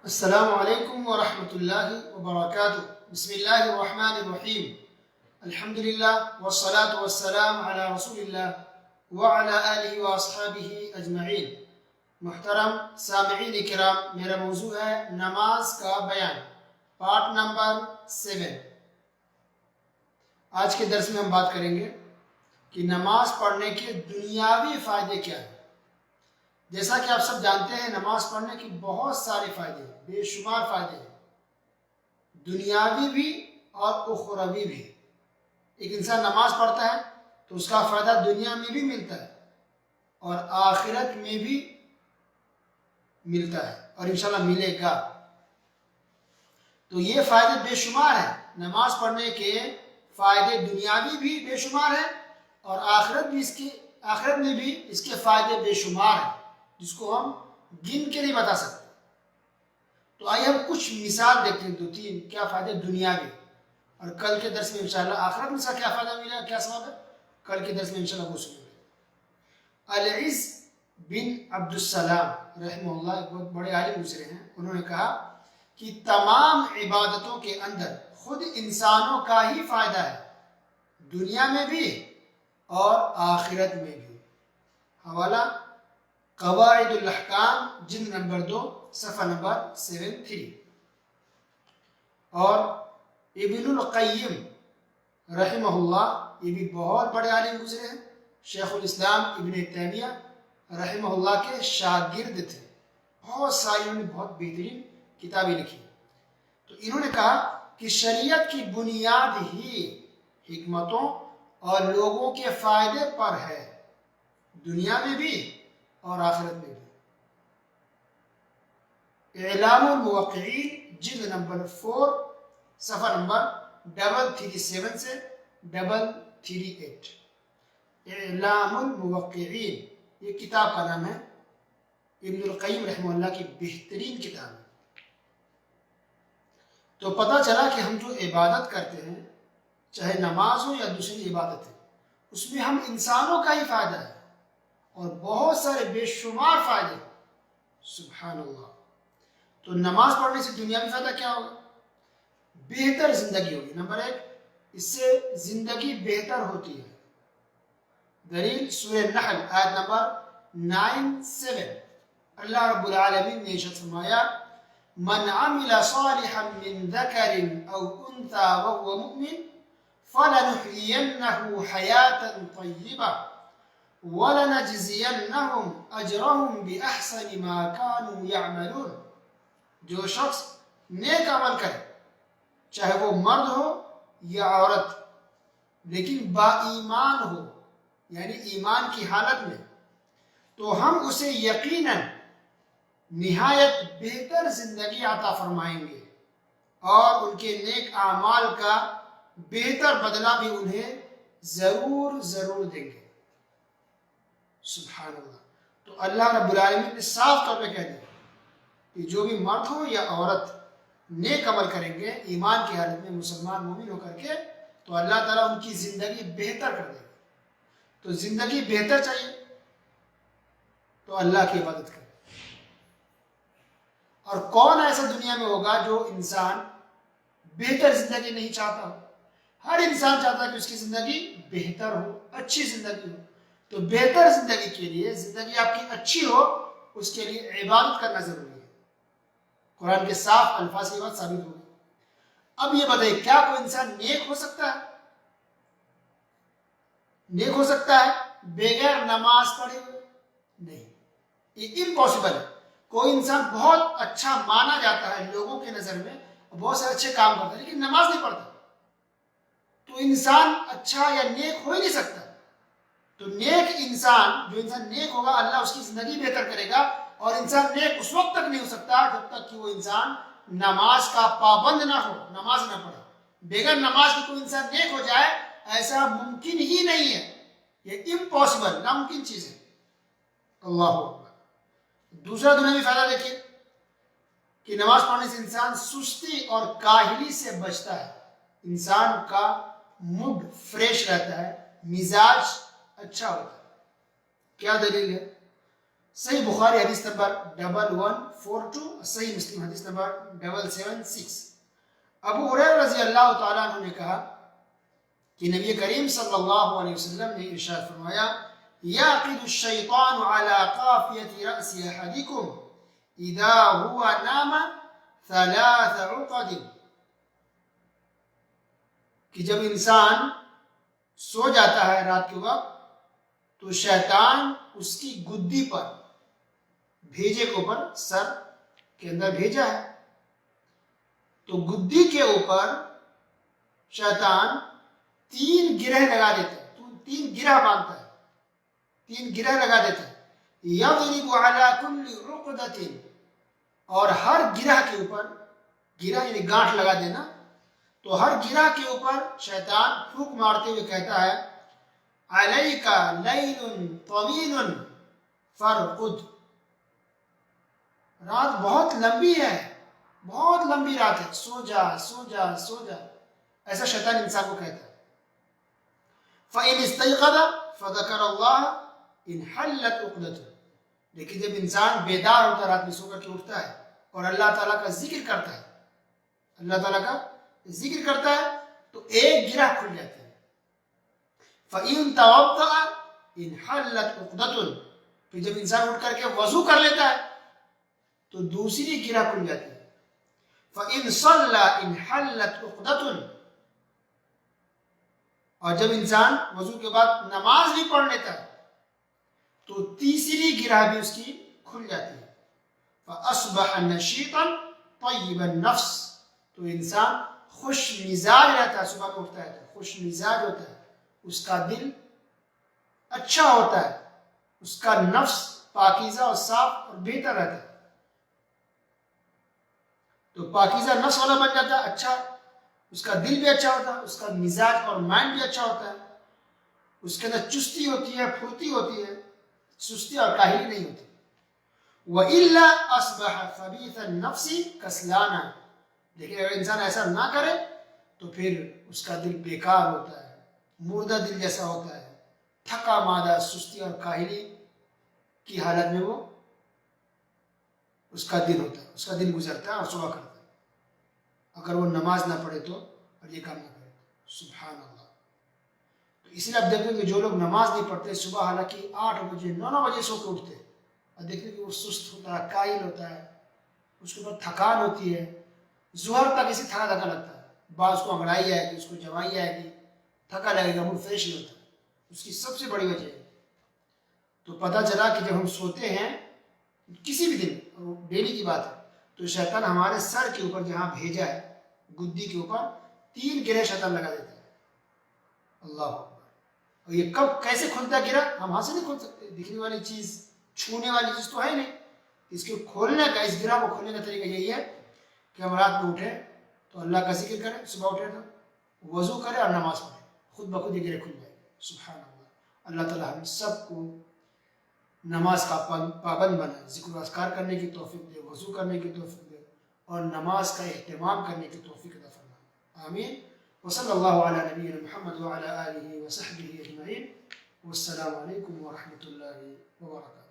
السلام علیکم ورحمۃ اللہ وبرکاتہ۔ بسم اللہ الرحمن الرحیم۔ الحمد للہ والصلاة والسلام علی رسول اللہ وعلی آلہ واصحابہ اجمعین۔ محترم سامعین کرام، میرا موضوع ہے نماز کا بیان، پارٹ نمبر 7۔ آج کے درس میں ہم بات کریں گے کہ نماز پڑھنے کے دنیاوی فائدے کیا ہیں۔ جیسا کہ آپ سب جانتے ہیں، نماز پڑھنے کے بہت سارے فائدے ہیں، بے شمار فائدے ہیں، دنیاوی بھی اور اخروی بھی۔ ایک انسان نماز پڑھتا ہے تو اس کا فائدہ دنیا میں بھی ملتا ہے اور آخرت میں بھی ملتا ہے اور انشاءاللہ ملے گا۔ تو یہ فائدے بے شمار ہیں۔ نماز پڑھنے کے فائدے دنیاوی بھی بے شمار ہیں اور آخرت میں بھی اس کے فائدے بے شمار ہیں، جس کو ہم گن کے نہیں بتا سکتے۔ تو آئیے ہم کچھ مثال دیکھتے ہیں، 2-3 کیا فائدے دنیاوی، اور کل کے درس میں انشاءاللہ آخرت میں اس کا کیا فائدہ ملا، کیا ثواب ہے، کل کے درس میں انشاءاللہ وہ سنیں گے۔ العز بن عبد السلام رحمہ اللہ ایک بہت بڑے عالم گزرے ہیں، انہوں نے کہا کہ تمام عبادتوں کے اندر خود انسانوں کا ہی فائدہ ہے، دنیا میں بھی اور آخرت میں بھی۔ حوالہ قواعد الاحکام جلد نمبر 2 صفحہ نمبر 73۔ اور ابن القیم رحمہ اللہ، یہ بھی بہت بڑے عالم گزرے ہیں، شیخ الاسلام ابن تیمیہ رحمہ اللہ کے شاگرد تھے، بہت ساری انہوں نے بہت بہترین کتابیں لکھی۔ تو انہوں نے کہا کہ شریعت کی بنیاد ہی حکمتوں اور لوگوں کے فائدے پر ہے، دنیا میں بھی اور آخرت میں بھی۔ اعلام الموقعین جلد نمبر 4 صفحہ نمبر 337 سے 338۔ اعلام الموقعین یہ کتاب کا نام ہے، ابن القیم رحمہ اللہ کی بہترین کتاب ہے۔ تو پتہ چلا کہ ہم جو عبادت کرتے ہیں، چاہے نماز ہو یا دوسری عبادت ہے، اس میں ہم انسانوں کا ہی فائدہ ہے اور بہت سارے بے شمار فائدے۔ سبحان اللہ۔ تو نماز پڑھنے سے دنیاوی فائدہ کیا ہوگا؟ بہتر زندگی ہوگی۔ نمبر 1، اس سے زندگی بہتر ہوتی ہے۔ دلیل سورہ نحل آیت نمبر 9-7، اللہ رب العالمین نے ارشاد فرمایا: من عمل صالحا من ذکر او انثى وهو مؤمن فلنحيينه حياة طيبة وَلَنَجْزِيَنَّهُمْ أَجْرَهُمْ بِأَحْسَنِ مَا كَانُوا يَعْمَلُونَ۔ جو شخص نیک عمل کرے، چاہے وہ مرد ہو یا عورت، لیکن با ایمان ہو، یعنی ایمان کی حالت میں، تو ہم اسے یقیناً نہایت بہتر زندگی عطا فرمائیں گے اور ان کے نیک اعمال کا بہتر بدلہ بھی انہیں ضرور دیں گے۔ سبحان اللہ۔ تو اللہ رب العالمین نے صاف طور پہ کہہ دیا کہ جو بھی مرد ہو یا عورت نیک عمل کریں گے ایمان کی حالت میں، مسلمان مومن ہو کر کے، تو اللہ تعالیٰ ان کی زندگی بہتر کر دے گا۔ تو زندگی بہتر چاہیے تو اللہ کی عبادت کرے۔ اور کون ایسا دنیا میں ہوگا جو انسان بہتر زندگی نہیں چاہتا ہو؟ ہر انسان چاہتا ہے کہ اس کی زندگی بہتر ہو، اچھی زندگی ہو۔ تو بہتر زندگی کے لیے، زندگی آپ کی اچھی ہو، اس کے لیے عبادت کرنا ضروری ہے۔ قرآن کے صاف الفاظ کی بات ثابت ہوگی۔ اب یہ بتائیے، کیا کوئی انسان نیک ہو سکتا ہے؟ نیک ہو سکتا ہے بغیر نماز پڑھے ہوئے؟ نہیں، یہ امپاسبل ہے۔ کوئی انسان بہت اچھا مانا جاتا ہے لوگوں کے نظر میں، بہت سارے اچھے کام کرتا ہے، لیکن نماز نہیں پڑھتا، تو انسان اچھا یا نیک ہو ہی نہیں سکتا۔ تو نیک انسان، جو انسان نیک ہوگا، اللہ اس کی زندگی بہتر کرے گا، اور انسان نیک اس وقت تک نہیں ہو سکتا جب تک کہ وہ انسان نماز کا پابند نہ ہو، نماز نہ پڑھے۔ بغیر نماز کے کوئی انسان نیک ہو جائے، ایسا ممکن ہی نہیں ہے، یہ امپاسبل، ناممکن چیز ہے۔ اللہ اکبر۔ دوسرا دنیاوی فائدہ دیکھیے کہ نماز پڑھنے سے انسان سستی اور کاہلی سے بچتا ہے، انسان کا موڈ فریش رہتا ہے، مزاج اچھا ہوتا ہے۔ کیا دلیل ہے؟ صحیح بخاری حدیث نمبر 1142، صحیح مسلم حدیث نمبر 776۔ ابو ہریرہ رضی اللہ تعالیٰ عنہ نے کہا کہ نبی کریم صلی اللہ علیہ وسلم نے ارشاد فرمایا یعقد الشیطان علی قافیۃ رأس احدکم اذا هو نام 3 عقد، کہ جب انسان سو جاتا ہے رات کے وقت تو شیطان اس کی گدی پر، بھیجے کے اوپر، سر کے اندر بھیجا ہے، تو گدی کے اوپر شیطان 3 گرہ لگا دیتا ہے، 3 گرہ باندھتا ہے، 3 گرہ لگا دیتا ہے۔ یضرب علی کل عقدۃ، اور ہر گرہ کے اوپر، گرہ یعنی گانٹھ لگا دینا، تو ہر گرہ کے اوپر شیطان پھونک مارتے ہوئے کہتا ہے علیک لیل طویل فرقد، رات بہت لمبی ہے، بہت لمبی رات ہے، سو جا سو جا سو جا، ایسا شیطان انسان کو کہتا ہے۔ فَإِنِ اسْتَيْقَظَ فَذَكَرَ اللَّهَ انْحَلَّتْ عُقْدَتُهُ، لیکن جب انسان بیدار ہوتا ہے، رات میں سو کر کے اٹھتا ہے اور اللہ تعالیٰ کا ذکر کرتا ہے، اللہ تعالیٰ کا ذکر کرتا ہے، تو ایک گرہ کھل جاتی ہے۔ فَإِن تَوَضَّأَ انْحَلَّتْ عُقْدَةٌ، پھر جب انسان اٹھ کر کے وضو کر لیتا ہے تو دوسری گرہ کھل جاتی ہے۔ فَإِن صَلَّى انْحَلَّتْ عُقْدَةٌ، اور جب انسان وضو کے بعد نماز بھی پڑھ لیتا ہے تو تیسری گرہ بھی اس کی کھل جاتی ہے۔ فَأَصْبَحَ نَشِيطًا طَيِّبَ النَّفْسِ، تو انسان خوش مزاج رہتا ہے، صبح میں اٹھتا ہے تو خوش مزاج ہوتا ہے، اس کا دل اچھا ہوتا ہے، اس کا نفس پاکیزہ اور صاف اور بہتر رہتا ہے، تو پاکیزہ نفس والا بن جاتا ہے، اچھا، اس کا دل بھی اچھا ہوتا ہے، اس کا مزاج اور مائنڈ بھی اچھا ہوتا ہے، اس کے اندر چستی ہوتی ہے، پھرتی ہوتی ہے، سستی اور کاہلی نہیں ہوتی۔ وَإِلَّا أَصْبَحَ خَبِيثَ النَّفْسِ كَسْلَانًا، لیکن اگر انسان ایسا نہ کرے تو پھر اس کا دل بیکار ہوتا ہے، مردہ دل جیسا ہوتا ہے، تھکا مادہ، سستی اور کاہلی کی حالت میں وہ اس کا دل ہوتا ہے، اس کا دل گزرتا ہے اور صبح کرتا ہے، اگر وہ نماز نہ پڑھے تو اور یہ کام نہ کرے تو۔ سبحان اللہ۔ تو اس لیے اب دیکھیں کہ جو لوگ نماز نہیں پڑھتے صبح، حالانکہ 8 بجے 9 بجے سو کے اٹھتے، اور دیکھیں کہ وہ سست ہوتا ہے، کائل ہوتا ہے، اس کے اوپر تھکان ہوتی ہے، ظہر تک اسے تھکا تھکا لگتا ہے، بعض کو انگڑائی آئے گی، اس کو جوائی آئے گی، تھکا لگے گا، موڈ فریش نہیں ہوتا، اس کی سب سے بڑی وجہ ہے۔ تو پتہ چلا کہ جب ہم سوتے ہیں کسی بھی دن، اور ڈیلی کی بات ہے، تو شیطان ہمارے سر کے اوپر جہاں بھیجا ہے، گدی کے اوپر 3 گرہ شیطان لگا دیتا ہے۔ اللہ اکبر۔ اور یہ کب کیسے کھلتا ہے گرہ؟ ہم ہاتھ سے نہیں کھول سکتے، دکھنے والی چیز، چھونے والی چیز تو ہے نہیں، اس کے کھولنے کا، اس گرہ کو کھولنے کا طریقہ یہی ہے کہ ہم رات میں اٹھیں تو اللہ کا ذکر کریں، صبح اٹھیں تو وضو کریں اور نماز پڑھیں، خود بخود یہ گرہ کھل جائے گی۔ سبحان اللہ۔ اللہ تعالیٰ ہم سب کو نماز کا پابند بنائے، ذکر و اذکار کرنے کی توفیق دے، وضو کرنے کی توفیق دے، اور نماز کا اہتمام کرنے کی توفیق عطا فرمائے۔ آمین۔ وصلی اللہ علی نبینا محمد وعلی آلہ وصحبہ اجمعین، والسلام علیکم ورحمۃ اللہ وبرکاتہ۔